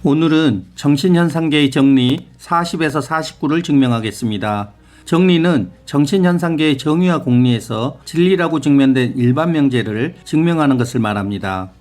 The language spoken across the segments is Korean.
오늘은 정신현상계의 정리 40에서 49를 증명하겠습니다. 정리는 정신현상계의 정의와 공리에서 진리라고 증명된 일반 명제를 증명하는 것을 말합니다.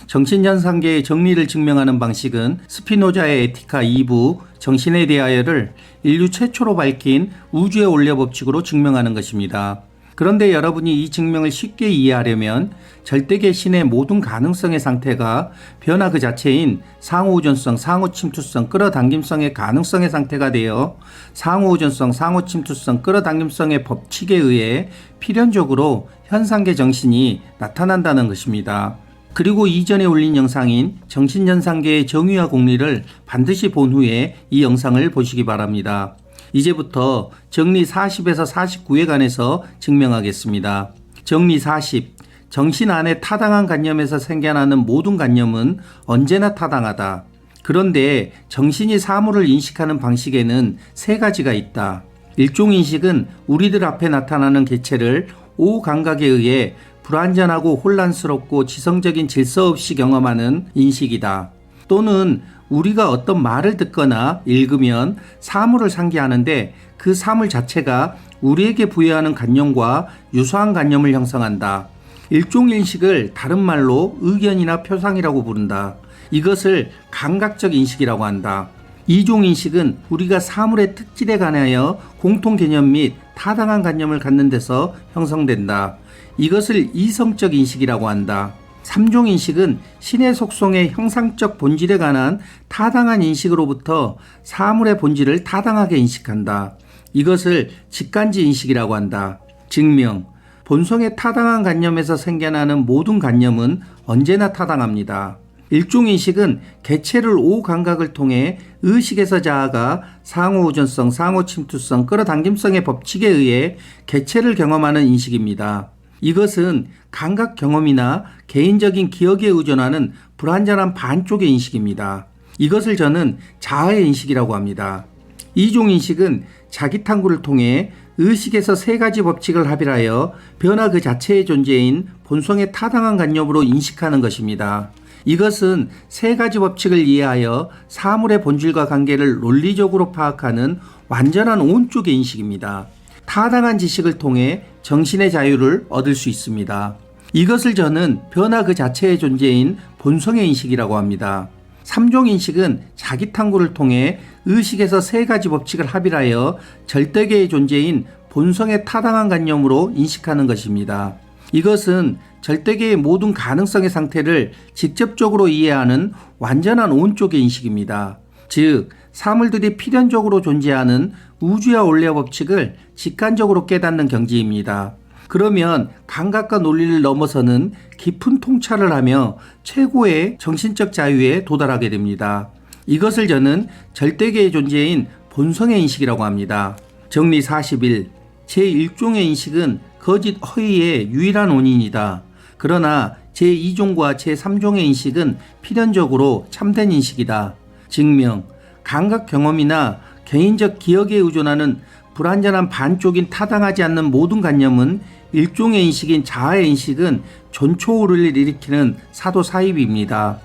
정신현상계의 정리를 증명하는 방식은 스피노자의 에티카 2부 정신에 대하여를 인류 최초로 밝힌 우주의 원리 법칙으로 증명하는 것입니다. 그런데 여러분이 이 증명을 쉽게 이해하려면 절대계 신의 모든 가능성의 상태가 변화 그 자체인 상호우전성, 상호침투성, 끌어당김성의 가능성의 상태가 되어 상호우전성, 상호침투성, 끌어당김성의 법칙에 의해 필연적으로 현상계 정신이 나타난다는 것입니다. 그리고 이전에 올린 영상인 정신현상계의 정의와 공리를 반드시 본 후에 이 영상을 보시기 바랍니다. 이제부터 정리 40에서 49에 관해서 증명하겠습니다. 정리 40. 정신 안에 타당한 관념에서 생겨나는 모든 관념은 언제나 타당하다. 그런데 정신이 사물을 인식하는 방식에는 세 가지가 있다. 일종 인식은 우리들 앞에 나타나는 개체를 오후 감각에 의해 불완전하고 혼란스럽고 지성적인 질서 없이 경험하는 인식이다. 또는 우리가 어떤 말을 듣거나 읽으면 사물을 상기하는데 그 사물 자체가 우리에게 부여하는 관념과 유사한 관념을 형성한다. 일종 인식을 다른 말로 의견이나 표상이라고 부른다. 이것을 감각적 인식이라고 한다. 이종 인식은 우리가 사물의 특질에 관하여 공통 개념 및 타당한 관념을 갖는 데서 형성된다. 이것을 이성적 인식이라고 한다. 3종 인식은 신의 속성의 형상적 본질에 관한 타당한 인식으로부터 사물의 본질을 타당하게 인식한다. 이것을 직관지 인식이라고 한다. 증명. 본성의 타당한 관념에서 생겨나는 모든 관념은 언제나 타당합니다. 일종 인식은 개체를 오후 감각을 통해 의식에서 자아가 상호우전성, 상호침투성, 끌어당김성의 법칙에 의해 개체를 경험하는 인식입니다. 이것은 감각 경험이나 개인적인 기억에 의존하는 불완전한 반쪽의 인식입니다. 이것을 저는 자아의 인식이라고 합니다. 이종 인식은 자기 탐구를 통해 의식에서 세 가지 법칙을 합일하여 변화 그 자체의 존재인 본성의 타당한 관념으로 인식하는 것입니다. 이것은 세 가지 법칙을 이해하여 사물의 본질과 관계를 논리적으로 파악하는 완전한 오른쪽의 인식입니다. 타당한 지식을 통해 정신의 자유를 얻을 수 있습니다. 이것을 저는 변화 그 자체의 존재인 본성의 인식이라고 합니다. 3종 인식은 자기 탐구를 통해 의식에서 세 가지 법칙을 합일하여 절대계의 존재인 본성의 타당한 관념으로 인식하는 것입니다. 이것은 절대계의 모든 가능성의 상태를 직접적으로 이해하는 완전한 오른쪽의 인식입니다. 즉, 사물들이 필연적으로 존재하는 우주의 원리의 법칙을 직관적으로 깨닫는 경지입니다. 그러면 감각과 논리를 넘어서는 깊은 통찰을 하며 최고의 정신적 자유에 도달하게 됩니다. 이것을 저는 절대계의 존재인 본성의 인식이라고 합니다. 정리 41. 제1종의 인식은 거짓 허위의 유일한 원인이다. 그러나 제2종과 제3종의 인식은 필연적으로 참된 인식이다. 증명. 감각 경험이나 개인적 기억에 의존하는 불완전한 반쪽인 타당하지 않는 모든 관념은 일종의 인식인 자아의 인식은 전초호를 일으키는 사도사입입니다.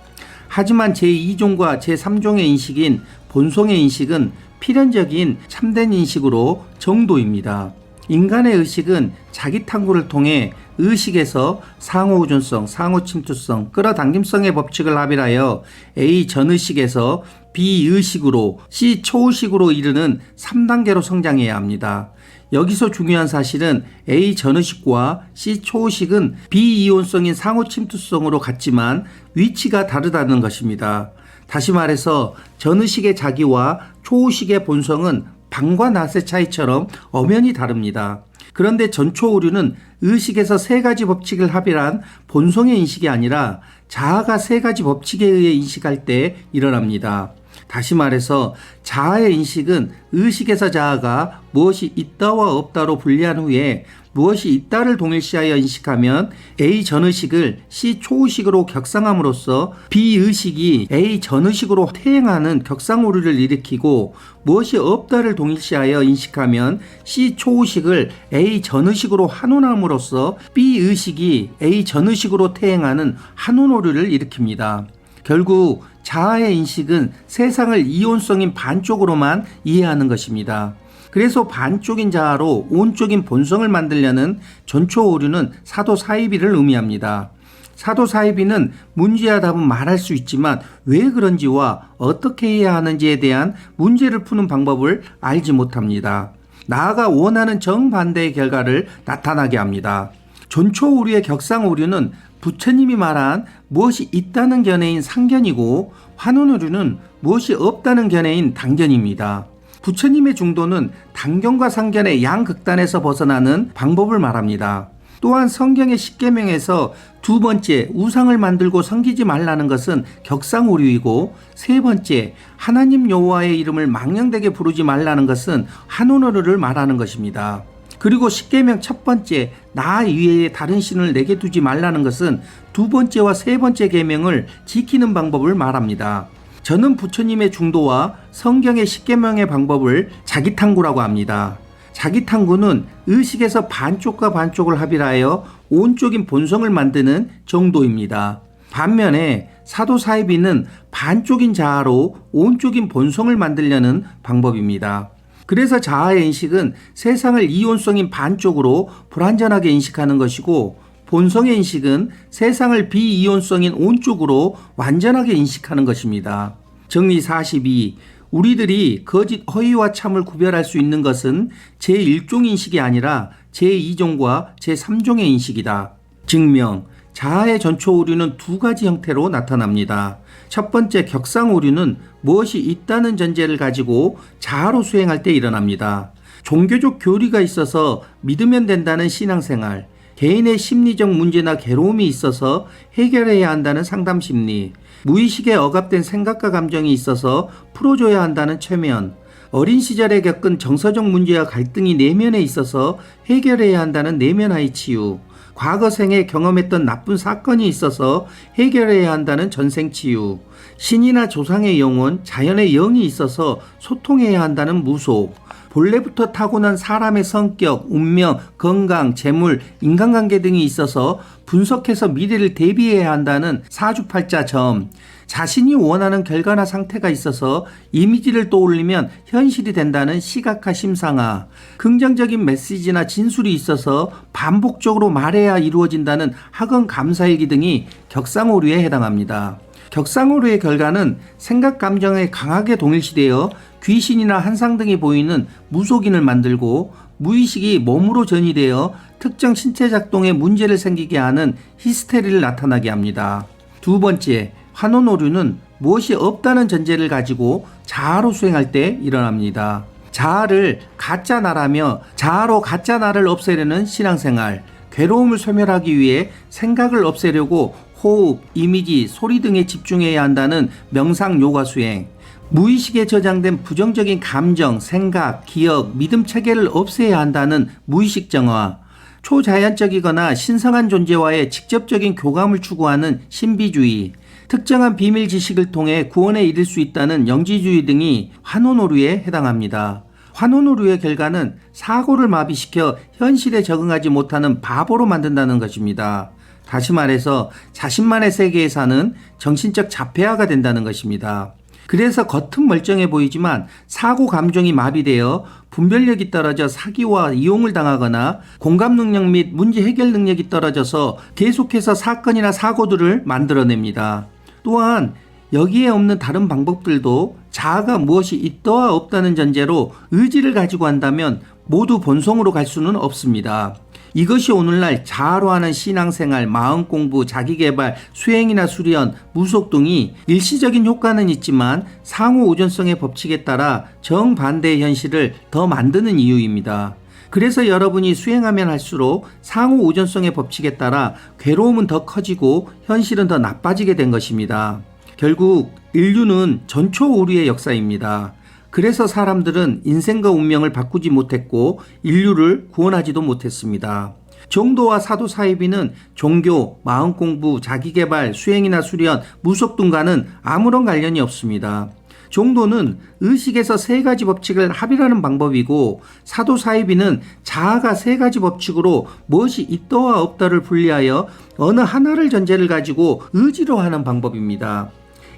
하지만 제2종과 제3종의 인식인 본성의 인식은 필연적인 참된 인식으로 정도입니다. 인간의 의식은 자기 탐구를 통해 의식에서 상호우존성, 상호침투성, 끌어당김성의 법칙을 합일하여 A 전의식에서 B 의식으로 C 초의식으로 이르는 3단계로 성장해야 합니다. 여기서 중요한 사실은 A 전의식과 C 초의식은 비이온성인 상호침투성으로 같지만 위치가 다르다는 것입니다. 다시 말해서 전의식의 자기와 초의식의 본성은 방과 낫의 차이처럼 엄연히 다릅니다. 그런데 전초오류는 의식에서 세 가지 법칙을 합일한 본성의 인식이 아니라 자아가 세 가지 법칙에 의해 인식할 때 일어납니다. 다시 말해서 자아의 인식은 의식에서 자아가 무엇이 있다와 없다로 분리한 후에 무엇이 있다를 동일시하여 인식하면 A 전의식을 C 초의식으로 격상함으로써 B 의식이 A 전의식으로 퇴행하는 격상오류를 일으키고 무엇이 없다를 동일시하여 인식하면 C 초의식을 A 전의식으로 환원함으로써 B 의식이 A 전의식으로 퇴행하는 환원오류를 일으킵니다. 결국 자아의 인식은 세상을 이온성인 반쪽으로만 이해하는 것입니다. 그래서 반쪽인 자아로 온쪽인 본성을 만들려는 전초 오류는 사도사이비를 의미합니다. 사도사이비는 문제와 답은 말할 수 있지만 왜 그런지와 어떻게 해야 하는지에 대한 문제를 푸는 방법을 알지 못합니다. 나아가 원하는 정반대의 결과를 나타나게 합니다. 전초 오류의 격상 오류는 부처님이 말한 무엇이 있다는 견해인 상견이고, 환원 오류는 무엇이 없다는 견해인 당견입니다. 부처님의 중도는 당견과 상견의 양극단에서 벗어나는 방법을 말합니다. 또한 성경의 십계명에서 두 번째 우상을 만들고 섬기지 말라는 것은 격상오류이고, 세 번째 하나님 여호와의 이름을 망령되게 부르지 말라는 것은 환원오류를 말하는 것입니다. 그리고 십계명 첫 번째 나 이외에 다른 신을 내게 두지 말라는 것은 두 번째와 세 번째 계명을 지키는 방법을 말합니다. 저는 부처님의 중도와 성경의 십계명의 방법을 자기탐구라고 합니다. 자기탐구는 의식에서 반쪽과 반쪽을 합일하여 온쪽인 본성을 만드는 정도입니다. 반면에 사도사이비는 반쪽인 자아로 온쪽인 본성을 만들려는 방법입니다. 그래서 자아의 인식은 세상을 이온성인 반쪽으로 불완전하게 인식하는 것이고, 본성의 인식은 세상을 비이온성인 온쪽으로 완전하게 인식하는 것입니다. 정리 42. 우리들이 거짓 허위와 참을 구별할 수 있는 것은 제1종 인식이 아니라 제2종과 제3종의 인식이다. 증명. 자아의 전초 오류는 두 가지 형태로 나타납니다. 첫 번째 격상 오류는 무엇이 있다는 전제를 가지고 자아로 수행할 때 일어납니다. 종교적 교리가 있어서 믿으면 된다는 신앙생활, 개인의 심리적 문제나 괴로움이 있어서 해결해야 한다는 상담심리, 무의식에 억압된 생각과 감정이 있어서 풀어줘야 한다는 최면, 어린 시절에 겪은 정서적 문제와 갈등이 내면에 있어서 해결해야 한다는 내면화의 치유, 과거 생에 경험했던 나쁜 사건이 있어서 해결해야 한다는 전생치유, 신이나 조상의 영혼, 자연의 영이 있어서 소통해야 한다는 무속, 본래부터 타고난 사람의 성격, 운명, 건강, 재물, 인간관계 등이 있어서 분석해서 미래를 대비해야 한다는 사주팔자점, 자신이 원하는 결과나 상태가 있어서 이미지를 떠올리면 현실이 된다는 시각화 심상화, 긍정적인 메시지나 진술이 있어서 반복적으로 말해야 이루어진다는 학언 감사일기 등이 격상오류에 해당합니다. 격상오류의 결과는 생각 감정에 강하게 동일시되어 귀신이나 한상 등이 보이는 무속인을 만들고, 무의식이 몸으로 전이되어 특정 신체 작동에 문제를 생기게 하는 히스테리를 나타나게 합니다. 두 번째, 환원 오류는 무엇이 없다는 전제를 가지고 자아로 수행할 때 일어납니다. 자아를 가짜 나라며 자아로 가짜 나를 없애려는 신앙생활, 괴로움을 소멸하기 위해 생각을 없애려고 호흡, 이미지, 소리 등에 집중해야 한다는 명상 요가 수행, 무의식에 저장된 부정적인 감정, 생각, 기억, 믿음 체계를 없애야 한다는 무의식 정화, 초자연적이거나 신성한 존재와의 직접적인 교감을 추구하는 신비주의, 특정한 비밀 지식을 통해 구원에 이를 수 있다는 영지주의 등이 환원오류에 해당합니다. 환원오류의 결과는 사고를 마비시켜 현실에 적응하지 못하는 바보로 만든다는 것입니다. 다시 말해서 자신만의 세계에 사는 정신적 자폐아가 된다는 것입니다. 그래서 겉은 멀쩡해 보이지만 사고 감정이 마비되어 분별력이 떨어져 사기와 이용을 당하거나 공감 능력 및 문제 해결 능력이 떨어져서 계속해서 사건이나 사고들을 만들어냅니다. 또한 여기에 없는 다른 방법들도 자아가 무엇이 있다와 없다는 전제로 의지를 가지고 한다면 모두 본성으로 갈 수는 없습니다. 이것이 오늘날 자아로 하는 신앙생활, 마음공부, 자기개발, 수행이나 수련, 무속 등이 일시적인 효과는 있지만 상호 우전성의 법칙에 따라 정반대의 현실을 더 만드는 이유입니다. 그래서 여러분이 수행하면 할수록 상호 우전성의 법칙에 따라 괴로움은 더 커지고 현실은 더 나빠지게 된 것입니다. 결국 인류는 전초 오류의 역사입니다. 그래서 사람들은 인생과 운명을 바꾸지 못했고 인류를 구원하지도 못했습니다. 정도와 사도사이비는 종교, 마음공부, 자기개발, 수행이나 수련, 무속 등과는 아무런 관련이 없습니다. 정도는 의식에서 세 가지 법칙을 합일하는 방법이고, 사도사이비는 자아가 세 가지 법칙으로 무엇이 있다와 없다를 분리하여 어느 하나를 전제를 가지고 의지로 하는 방법입니다.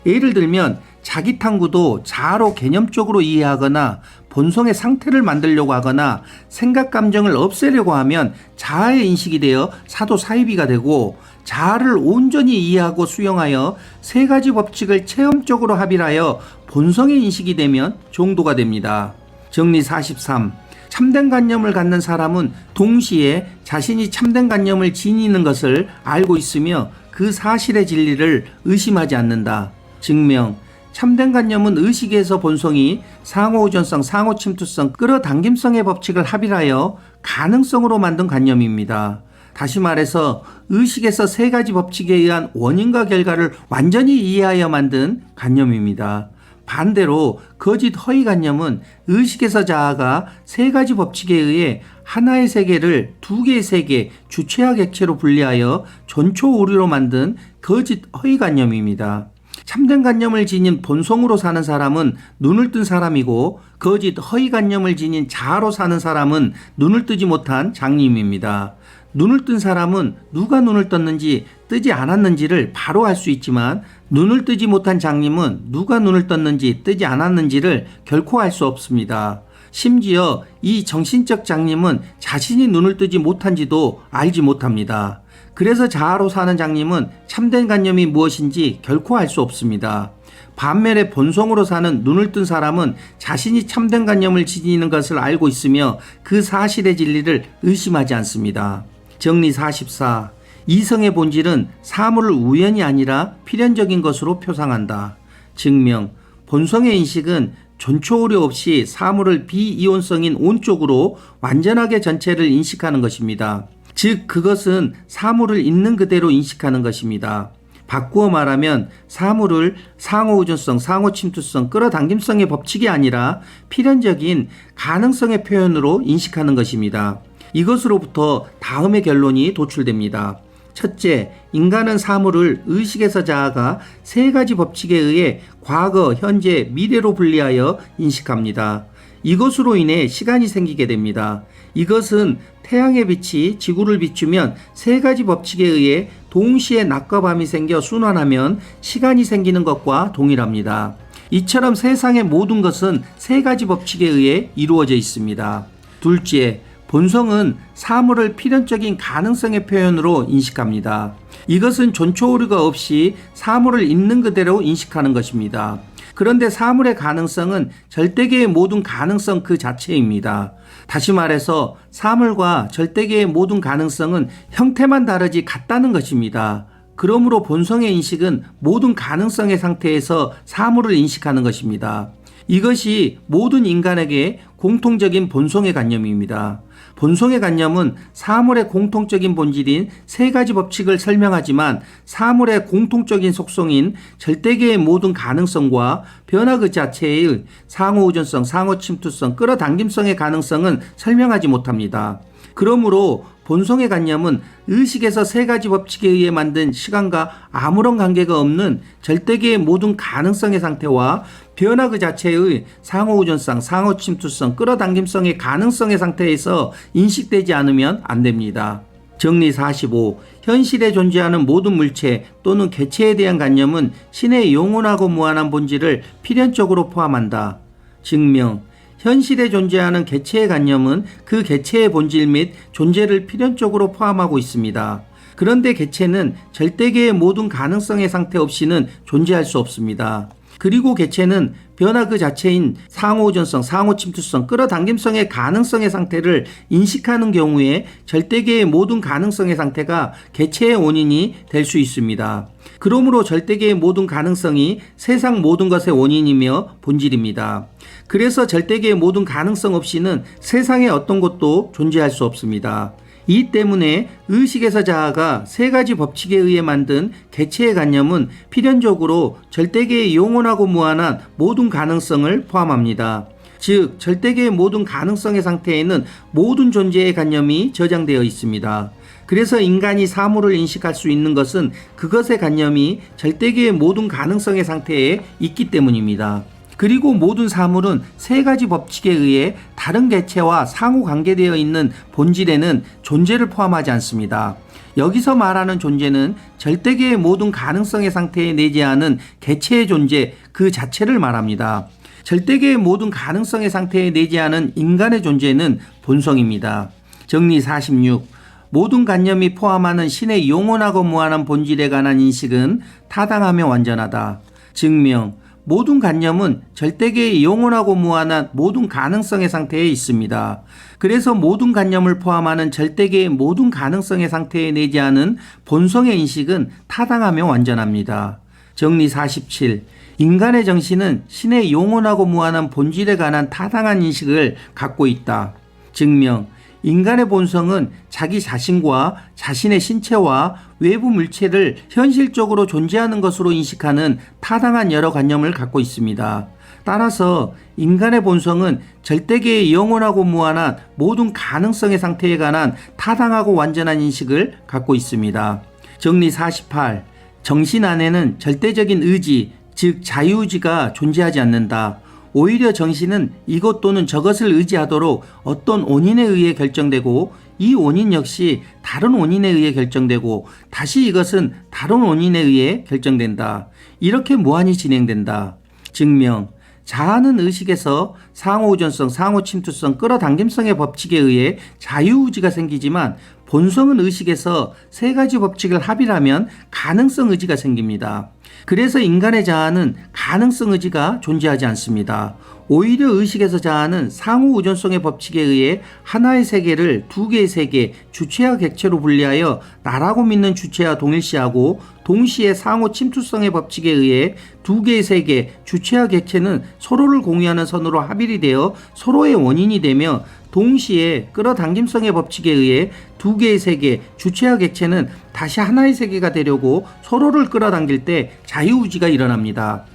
예를 들면 자기 탐구도 자아로 개념적으로 이해하거나 본성의 상태를 만들려고 하거나 생각 감정을 없애려고 하면 자아의 인식이 되어 사도사이비가 되고, 자아를 온전히 이해하고 수용하여 세 가지 법칙을 체험적으로 합일하여 본성의 인식이 되면 정도가 됩니다. 정리 43. 참된 관념을 갖는 사람은 동시에 자신이 참된 관념을 지니는 것을 알고 있으며 그 사실의 진리를 의심하지 않는다. 증명. 참된 관념은 의식에서 본성이 상호우전성, 상호침투성, 끌어당김성의 법칙을 합일하여 가능성으로 만든 관념입니다. 다시 말해서 의식에서 세 가지 법칙에 의한 원인과 결과를 완전히 이해하여 만든 관념입니다. 반대로 거짓 허위 관념은 의식에서 자아가 세 가지 법칙에 의해 하나의 세계를 두 개의 세계, 주체와 객체로 분리하여 전초 오류로 만든 거짓 허위 관념입니다. 참된 관념을 지닌 본성으로 사는 사람은 눈을 뜬 사람이고, 거짓 허위 관념을 지닌 자아로 사는 사람은 눈을 뜨지 못한 장님입니다. 눈을 뜬 사람은 누가 눈을 떴는지 뜨지 않았는지를 바로 알 수 있지만, 눈을 뜨지 못한 장님은 누가 눈을 떴는지 뜨지 않았는지를 결코 알 수 없습니다. 심지어 이 정신적 장님은 자신이 눈을 뜨지 못한지도 알지 못합니다. 그래서 자아로 사는 장님은 참된 관념이 무엇인지 결코 알 수 없습니다. 반면에 본성으로 사는 눈을 뜬 사람은 자신이 참된 관념을 지니는 것을 알고 있으며 그 사실의 진리를 의심하지 않습니다. 정리 44. 이성의 본질은 사물을 우연이 아니라 필연적인 것으로 표상한다. 증명. 본성의 인식은 존초오류 없이 사물을 비이온성인 온쪽으로 완전하게 전체를 인식하는 것입니다. 즉 그것은 사물을 있는 그대로 인식하는 것입니다. 바꾸어 말하면 사물을 상호우전성, 상호침투성, 끌어당김성의 법칙이 아니라 필연적인 가능성의 표현으로 인식하는 것입니다. 이것으로부터 다음의 결론이 도출됩니다. 첫째, 인간은 사물을 의식에서 자아가 세 가지 법칙에 의해 과거, 현재, 미래로 분리하여 인식합니다. 이것으로 인해 시간이 생기게 됩니다. 이것은 태양의 빛이 지구를 비추면 세 가지 법칙에 의해 동시에 낮과 밤이 생겨 순환하면 시간이 생기는 것과 동일합니다. 이처럼 세상의 모든 것은 세 가지 법칙에 의해 이루어져 있습니다. 둘째, 본성은 사물을 필연적인 가능성의 표현으로 인식합니다. 이것은 존초오류가 없이 사물을 있는 그대로 인식하는 것입니다. 그런데 사물의 가능성은 절대계의 모든 가능성 그 자체입니다. 다시 말해서 사물과 절대계의 모든 가능성은 형태만 다르지 같다는 것입니다. 그러므로 본성의 인식은 모든 가능성의 상태에서 사물을 인식하는 것입니다. 이것이 모든 인간에게 공통적인 본성의 관념입니다. 본성의 관념은 사물의 공통적인 본질인 세 가지 법칙을 설명하지만 사물의 공통적인 속성인 절대계의 모든 가능성과 변화 그 자체의 상호우전성, 상호침투성, 끌어당김성의 가능성은 설명하지 못합니다. 그러므로 본성의 관념은 의식에서 세 가지 법칙에 의해 만든 시간과 아무런 관계가 없는 절대계의 모든 가능성의 상태와 변화 그 자체의 상호우전성, 상호침투성, 끌어당김성의 가능성의 상태에서 인식되지 않으면 안 됩니다. 정리 45. 현실에 존재하는 모든 물체 또는 개체에 대한 관념은 신의 영원하고 무한한 본질을 필연적으로 포함한다. 증명. 현실에 존재하는 개체의 관념은 그 개체의 본질 및 존재를 필연적으로 포함하고 있습니다. 그런데 개체는 절대계의 모든 가능성의 상태 없이는 존재할 수 없습니다. 그리고 개체는 변화 그 자체인 상호우전성, 상호침투성, 끌어당김성의 가능성의 상태를 인식하는 경우에 절대계의 모든 가능성의 상태가 개체의 원인이 될 수 있습니다. 그러므로 절대계의 모든 가능성이 세상 모든 것의 원인이며 본질입니다. 그래서 절대계의 모든 가능성 없이는 세상의 어떤 것도 존재할 수 없습니다. 이 때문에 의식에서 자아가 세 가지 법칙에 의해 만든 개체의 관념은 필연적으로 절대계의 영원하고 무한한 모든 가능성을 포함합니다. 즉 절대계의 모든 가능성의 상태에는 모든 존재의 관념이 저장되어 있습니다. 그래서 인간이 사물을 인식할 수 있는 것은 그것의 관념이 절대계의 모든 가능성의 상태에 있기 때문입니다. 그리고 모든 사물은 세 가지 법칙에 의해 다른 개체와 상호 관계되어 있는 본질에는 존재를 포함하지 않습니다. 여기서 말하는 존재는 절대계의 모든 가능성의 상태에 내재하는 개체의 존재 그 자체를 말합니다. 절대계의 모든 가능성의 상태에 내재하는 인간의 존재는 본성입니다. 정리 46. 모든 관념이 포함하는 신의 영원하고 무한한 본질에 관한 인식은 타당하며 완전하다. 증명. 모든 관념은 절대계의 영원하고 무한한 모든 가능성의 상태에 있습니다. 그래서 모든 관념을 포함하는 절대계의 모든 가능성의 상태에 내재하는 본성의 인식은 타당하며 완전합니다. 정리 47. 인간의 정신은 신의 영원하고 무한한 본질에 관한 타당한 인식을 갖고 있다. 증명. 인간의 본성은 자기 자신과 자신의 신체와 외부 물체를 현실적으로 존재하는 것으로 인식하는 타당한 여러 관념을 갖고 있습니다. 따라서 인간의 본성은 절대계의 영원하고 무한한 모든 가능성의 상태에 관한 타당하고 완전한 인식을 갖고 있습니다. 정리 48. 정신 안에는 절대적인 의지, 즉 자유의지가 존재하지 않는다. 오히려 정신은 이것 또는 저것을 의지하도록 어떤 원인에 의해 결정되고 이 원인 역시 다른 원인에 의해 결정되고 다시 이것은 다른 원인에 의해 결정된다. 이렇게 무한히 진행된다. 증명. 자아는 의식에서 상호우전성, 상호침투성, 끌어당김성의 법칙에 의해 자유의지가 생기지만 본성은 의식에서 세 가지 법칙을 합의하면 가능성 의지가 생깁니다. 그래서 인간의 자아는 가능성 의지가 존재하지 않습니다. 오히려 의식에서 자아는 상호 의존성의 법칙에 의해 하나의 세계를 두 개의 세계, 주체와 객체로 분리하여 나라고 믿는 주체와 동일시하고 동시에 상호 침투성의 법칙에 의해 두 개의 세계, 주체와 객체는 서로를 공유하는 선으로 합일이 되어 서로의 원인이 되며 동시에 끌어당김성의 법칙에 의해 두 개의 세계, 주체와 객체는 다시 하나의 세계가 되려고 서로를 끌어당길 때 자유의지가 일어납니다.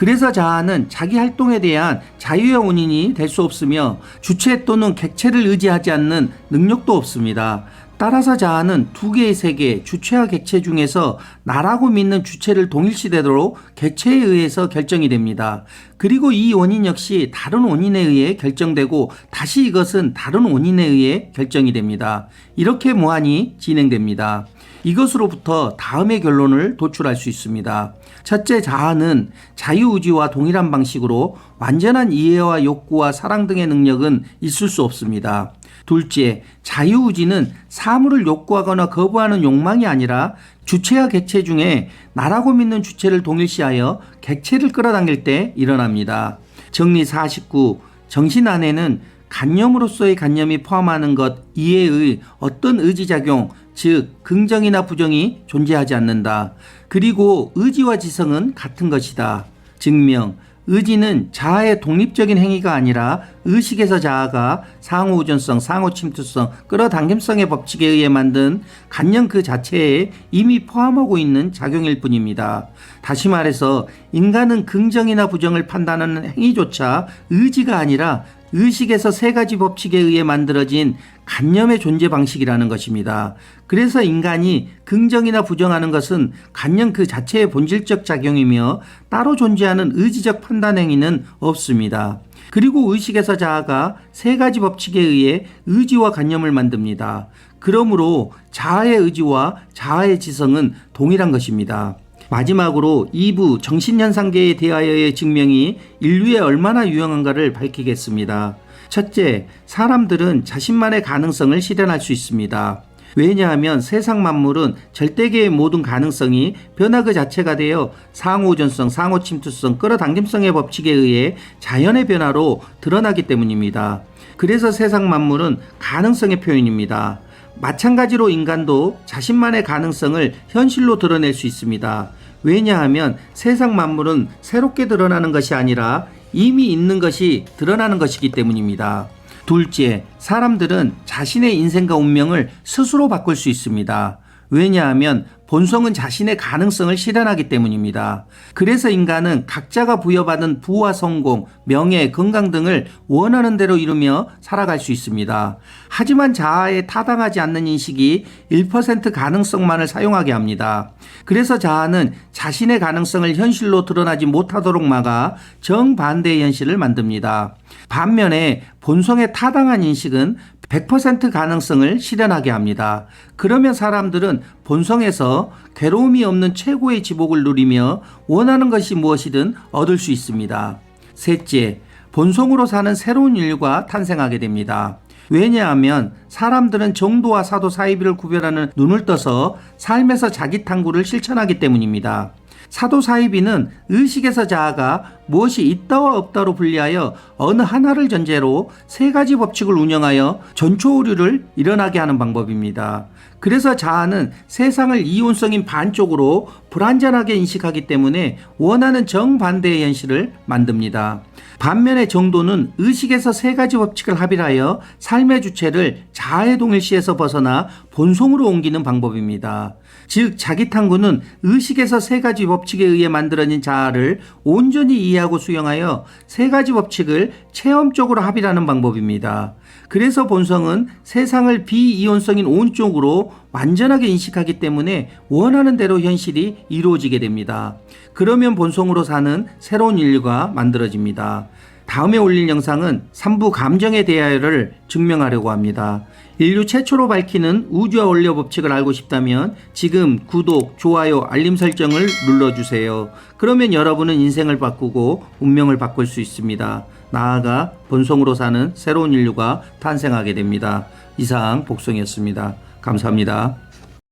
그래서 자아는 자기 활동에 대한 자유의 원인이 될 수 없으며 주체 또는 객체를 의지하지 않는 능력도 없습니다. 따라서 자아는 두 개의 세계, 주체와 객체 중에서 나라고 믿는 주체를 동일시되도록 객체에 의해서 결정이 됩니다. 그리고 이 원인 역시 다른 원인에 의해 결정되고 다시 이것은 다른 원인에 의해 결정이 됩니다. 이렇게 무한히 진행됩니다. 이것으로부터 다음의 결론을 도출할 수 있습니다. 첫째, 자아는 자유의지와 동일한 방식으로 완전한 이해와 욕구와 사랑 등의 능력은 있을 수 없습니다. 둘째, 자유의지는 사물을 욕구하거나 거부하는 욕망이 아니라 주체와 객체 중에 나라고 믿는 주체를 동일시하여 객체를 끌어당길 때 일어납니다. 정리 49. 정신 안에는 관념으로서의 관념이 포함하는 것 이외의 어떤 의지작용, 즉 긍정이나 부정이 존재하지 않는다. 그리고 의지와 지성은 같은 것이다. 증명. 의지는 자아의 독립적인 행위가 아니라 의식에서 자아가 상호우전성, 상호침투성, 끌어당김성의 법칙에 의해 만든 관념 그 자체에 이미 포함하고 있는 작용일 뿐입니다. 다시 말해서 인간은 긍정이나 부정을 판단하는 행위조차 의지가 아니라 의식에서 세 가지 법칙에 의해 만들어진 관념의 존재 방식이라는 것입니다. 그래서 인간이 긍정이나 부정하는 것은 관념 그 자체의 본질적 작용이며 따로 존재하는 의지적 판단 행위는 없습니다. 그리고 의식에서 자아가 세 가지 법칙에 의해 의지와 관념을 만듭니다. 그러므로 자아의 의지와 자아의 지성은 동일한 것입니다. 마지막으로 2부 정신현상계에 대하여의 증명이 인류에 얼마나 유용한가를 밝히겠습니다. 첫째, 사람들은 자신만의 가능성을 실현할 수 있습니다. 왜냐하면 세상 만물은 절대계의 모든 가능성이 변화 그 자체가 되어 상호우전성, 상호침투성, 끌어당김성의 법칙에 의해 자연의 변화로 드러나기 때문입니다. 그래서 세상 만물은 가능성의 표현입니다. 마찬가지로 인간도 자신만의 가능성을 현실로 드러낼 수 있습니다. 왜냐하면 세상 만물은 새롭게 드러나는 것이 아니라 이미 있는 것이 드러나는 것이기 때문입니다. 둘째, 사람들은 자신의 인생과 운명을 스스로 바꿀 수 있습니다. 왜냐하면 본성은 자신의 가능성을 실현하기 때문입니다. 그래서 인간은 각자가 부여받은 부와 성공, 명예, 건강 등을 원하는 대로 이루며 살아갈 수 있습니다. 하지만 자아에 타당하지 않는 인식이 1% 가능성만을 사용하게 합니다. 그래서 자아는 자신의 가능성을 현실로 드러나지 못하도록 막아 정반대의 현실을 만듭니다. 반면에 본성에 타당한 인식은 100% 가능성을 실현하게 합니다. 그러면 사람들은 본성에서 괴로움이 없는 최고의 지복을 누리며 원하는 것이 무엇이든 얻을 수 있습니다. 셋째, 본성으로 사는 새로운 인류가 탄생하게 됩니다. 왜냐하면 사람들은 정도와 사도 사이비를 구별하는 눈을 떠서 삶에서 자기 탐구를 실천하기 때문입니다. 사도 사이비는 의식에서 자아가 무엇이 있다와 없다로 분리하여 어느 하나를 전제로 세 가지 법칙을 운영하여 전초오류를 일어나게 하는 방법입니다. 그래서 자아는 세상을 이온성인 반쪽으로 불완전하게 인식하기 때문에 원하는 정반대의 현실을 만듭니다. 반면에 정도는 의식에서 세 가지 법칙을 합일하여 삶의 주체를 자아의 동일시에서 벗어나 본성으로 옮기는 방법입니다. 즉 자기 탐구는 의식에서 세 가지 법칙에 의해 만들어진 자아를 온전히 이해하고 수용하여 세 가지 법칙을 체험적으로 합일하는 방법입니다. 그래서 본성은 세상을 비이온성인 온쪽으로 완전하게 인식하기 때문에 원하는 대로 현실이 이루어지게 됩니다. 그러면 본성으로 사는 새로운 인류가 만들어집니다. 다음에 올릴 영상은 3부 감정에 대하여를 증명하려고 합니다. 인류 최초로 밝히는 우주와 원리의 법칙을 알고 싶다면 지금 구독, 좋아요, 알림 설정을 눌러주세요. 그러면 여러분은 인생을 바꾸고 운명을 바꿀 수 있습니다. 나아가 본성으로 사는 새로운 인류가 탄생하게 됩니다. 이상 복성이었습니다. 감사합니다.